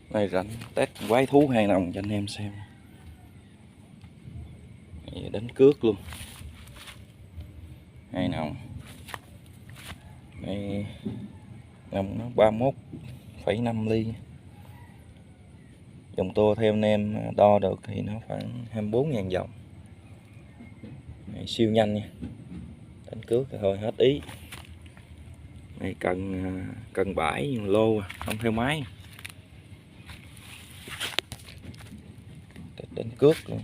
Đây rảnh test quái thú hai nòng cho anh em xem. Đánh cước luôn. Hai nòng. Đây nòng nó 31,5 ly. Dòng tua theo anh em đo được thì nó khoảng 24.000 vòng. Đây, siêu nhanh nha. Đánh cước thì thôi hết ý. Đây cần bãi lô không theo máy. Đánh cước luôn.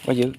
Quá dữ.